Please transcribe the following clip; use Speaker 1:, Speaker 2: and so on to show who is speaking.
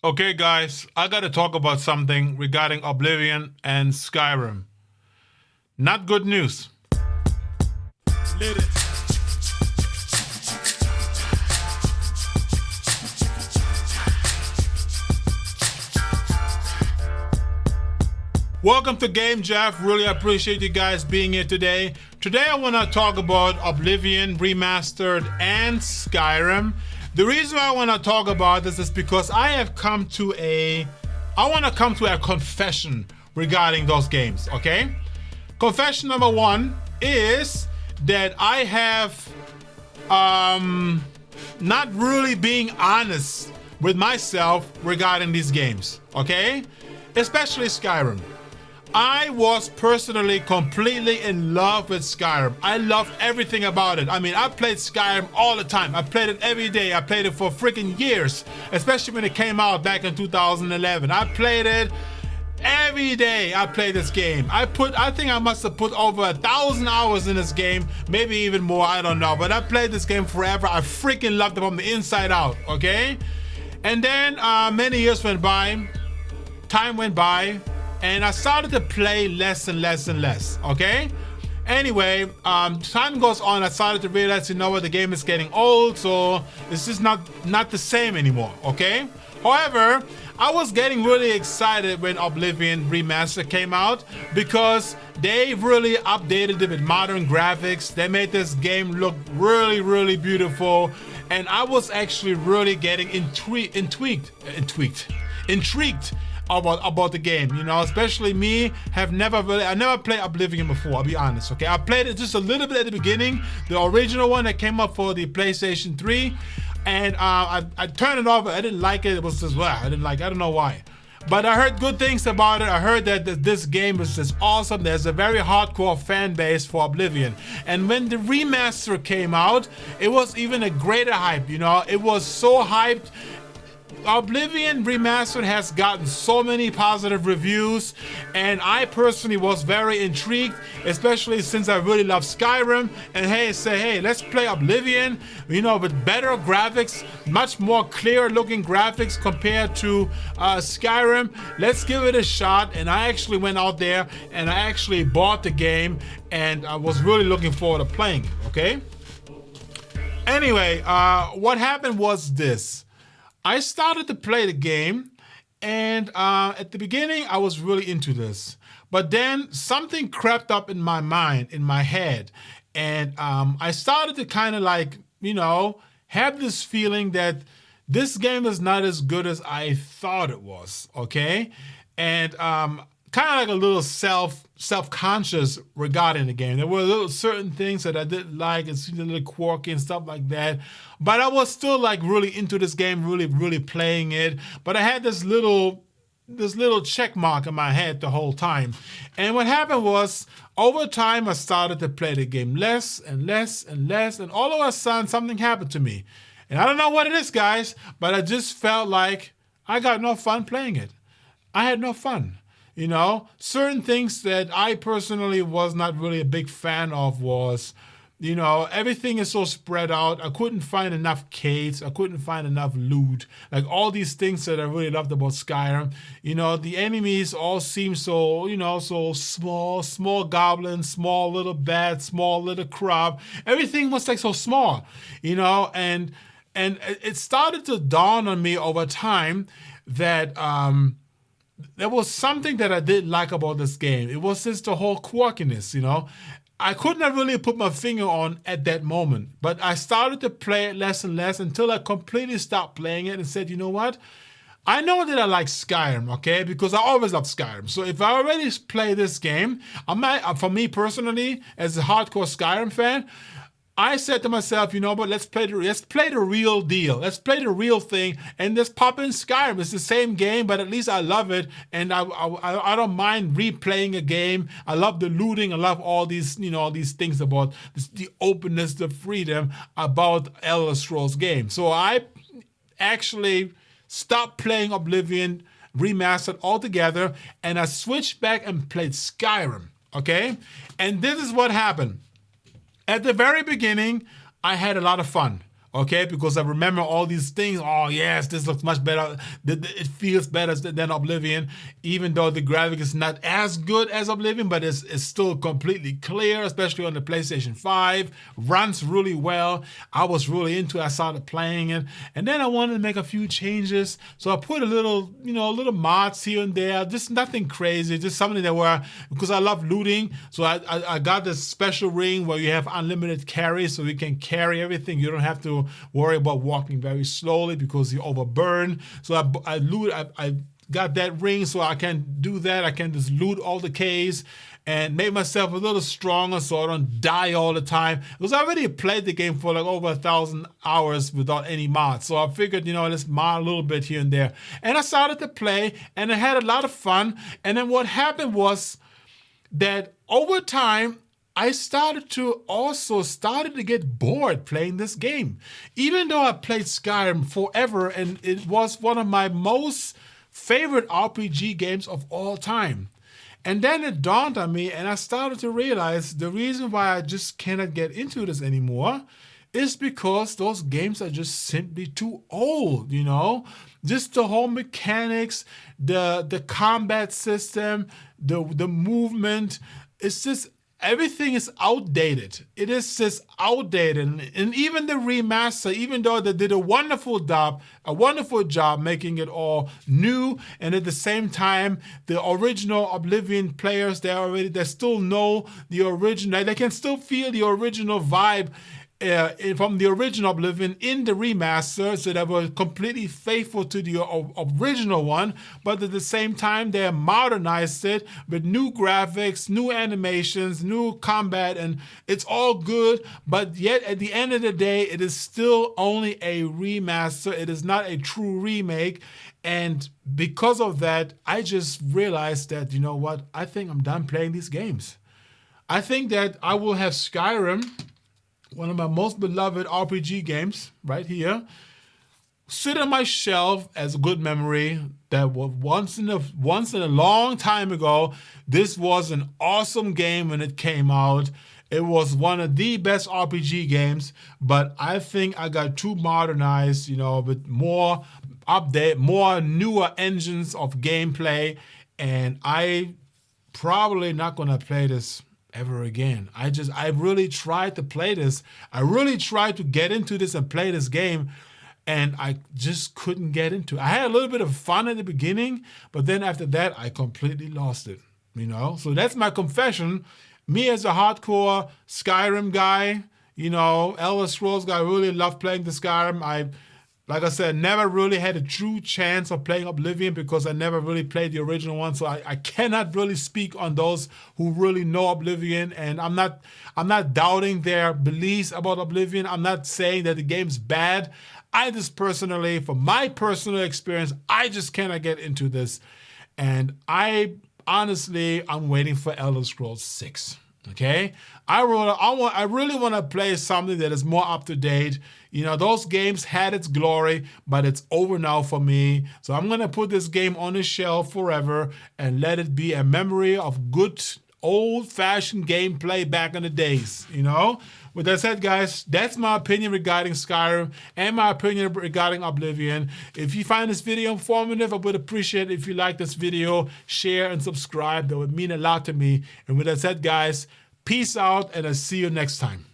Speaker 1: Okay, guys, I gotta talk about something regarding Oblivion and Skyrim. Not good news.
Speaker 2: Lit it.
Speaker 1: Welcome to Game Jeff. Really appreciate you guys being here today. Today I want to talk about Oblivion Remastered and Skyrim. The reason why I want to talk about this is because I want to come to a confession regarding those games, okay? Confession number one is that I have not really being honest with myself regarding these games, okay? Especially Skyrim. I was personally completely in love with Skyrim. I loved everything about it. I mean, I played Skyrim all the time. I played it every day. I played it for freaking years, especially when it came out back in 2011. I played it every day. I played this game. I think I must have put over 1,000 hours in this game, maybe even more, I don't know. But I played this game forever. I freaking loved it from the inside out, okay? And then many years went by, time went by, and I started to play less and less and less, okay? Anyway, time goes on, I started to realize, you know what, the game is getting old, so it's just not the same anymore, okay? However, I was getting really excited when Oblivion Remastered came out because they really updated it with modern graphics. They made this game look really, really beautiful, and I was actually really getting intrigued about the game, you know, especially me. I never played Oblivion before, I'll be honest, okay? I played it just a little bit at the beginning, the original one that came up for the PlayStation 3, and I turned it off. I didn't like it. It was just, I don't know why. But I heard good things about it. I heard that this game is just awesome. There's a very hardcore fan base for Oblivion. And when the remaster came out, it was even a greater hype, you know? It was so hyped. Oblivion Remastered has gotten so many positive reviews, and I personally was very intrigued, especially since I really love Skyrim. And hey, let's play Oblivion, you know, with better graphics, much more clear looking graphics compared to Skyrim. Let's give it a shot. And I actually went out there and I actually bought the game, and I was really looking forward to playing it, okay? Anyway, what happened was this. I started to play the game, and at the beginning, I was really into this. But then something crept up in my mind, in my head, and I started to kind of like, you know, have this feeling that this game is not as good as I thought it was, okay? And kind of like a little self-conscious regarding the game. There were little certain things that I didn't like and seemed a little quirky and stuff like that. But I was still like really into this game, really, really playing it. But I had this little check mark in my head the whole time. And what happened was, over time, I started to play the game less and less and less. And all of a sudden, something happened to me. And I don't know what it is, guys, but I just felt like I got no fun playing it. I had no fun. You know, certain things that I personally was not really a big fan of was, you know, everything is so spread out. I couldn't find enough caves. I couldn't find enough loot. Like all these things that I really loved about Skyrim. You know, the enemies all seem so, you know, so small goblins, small little bats, small little crab. Everything was like so small, you know, and it started to dawn on me over time that, there was something that I didn't like about this game. It was just the whole quirkiness, you know. I could not really put my finger on at that moment, but I started to play it less and less until I completely stopped playing it and said, you know what? I know that I like Skyrim, okay, because I always love Skyrim. So if I already play this game, for me personally, as a hardcore Skyrim fan, I said to myself, you know, but let's play the real deal. Let's play the real thing, and let's pop in Skyrim. It's the same game, but at least I love it, and I don't mind replaying a game. I love the looting. I love all these, you know, all these things about the openness, the freedom about Elder Scrolls games. So I actually stopped playing Oblivion Remastered altogether, and I switched back and played Skyrim. Okay, and this is what happened. At the very beginning, I had a lot of fun. okay? Because I remember all these things. Oh, yes, this looks much better. It feels better than Oblivion, even though the graphic is not as good as Oblivion, but it's still completely clear, especially on the PlayStation 5. Runs really well. I was really into it. I started playing it. And then I wanted to make a few changes. So I put a little mods here and there. Just nothing crazy. Just something that were, because I love looting. So I got this special ring where you have unlimited carry, so you can carry everything. You don't have to worry about walking very slowly because you overburn. So I got that ring so I can do that. I can just loot all the caves and make myself a little stronger so I don't die all the time. Because I already played the game for like over 1,000 hours without any mods. So I figured, let's mod a little bit here and there. And I started to play and I had a lot of fun. And then what happened was that over time, I started to get bored playing this game. Even though I played Skyrim forever and it was one of my most favorite RPG games of all time. And then it dawned on me and I started to realize the reason why I just cannot get into this anymore is because those games are just simply too old, Just the whole mechanics, the combat system, the movement, it's just everything is outdated. It is just outdated. And even the remaster, even though they did a wonderful job making it all new, and at the same time, the original Oblivion players, they still know the original, they can still feel the original vibe from the original Oblivion in the remaster, so they were completely faithful to the original one, but at the same time they modernized it with new graphics, new animations, new combat, and it's all good, but yet at the end of the day it is still only a remaster. It is not a true remake. And because of that, I just realized that, I think I'm done playing these games. I think that I will have Skyrim, one of my most beloved RPG games, right here, sit on my shelf as a good memory that was once in a long time ago. This was an awesome game when it came out. It was one of the best RPG games, but I think I got too modernized, with more update, more newer engines of gameplay, and I probably not gonna play this ever again. I really tried to play this. I really tried to get into this and play this game, and I just couldn't get into it. I had a little bit of fun at the beginning, but then after that, I completely lost it, So that's my confession. Me as a hardcore Skyrim guy, Elder Scrolls guy, I really love playing the Skyrim. Like I said, never really had a true chance of playing Oblivion because I never really played the original one. So I cannot really speak on those who really know Oblivion. And I'm not doubting their beliefs about Oblivion. I'm not saying that the game's bad. I just personally, from my personal experience, I just cannot get into this. And I'm waiting for Elder Scrolls 6. Okay, I really want to play something that is more up to date. Those games had its glory, but it's over now for me. So I'm gonna put this game on the shelf forever and let it be a memory of good old-fashioned gameplay back in the days. With that said, guys, that's my opinion regarding Skyrim and my opinion regarding Oblivion. If you find this video informative, I would appreciate it if you like this video, share, and subscribe. That would mean a lot to me. And with that said, guys, peace out, and I'll see you next time.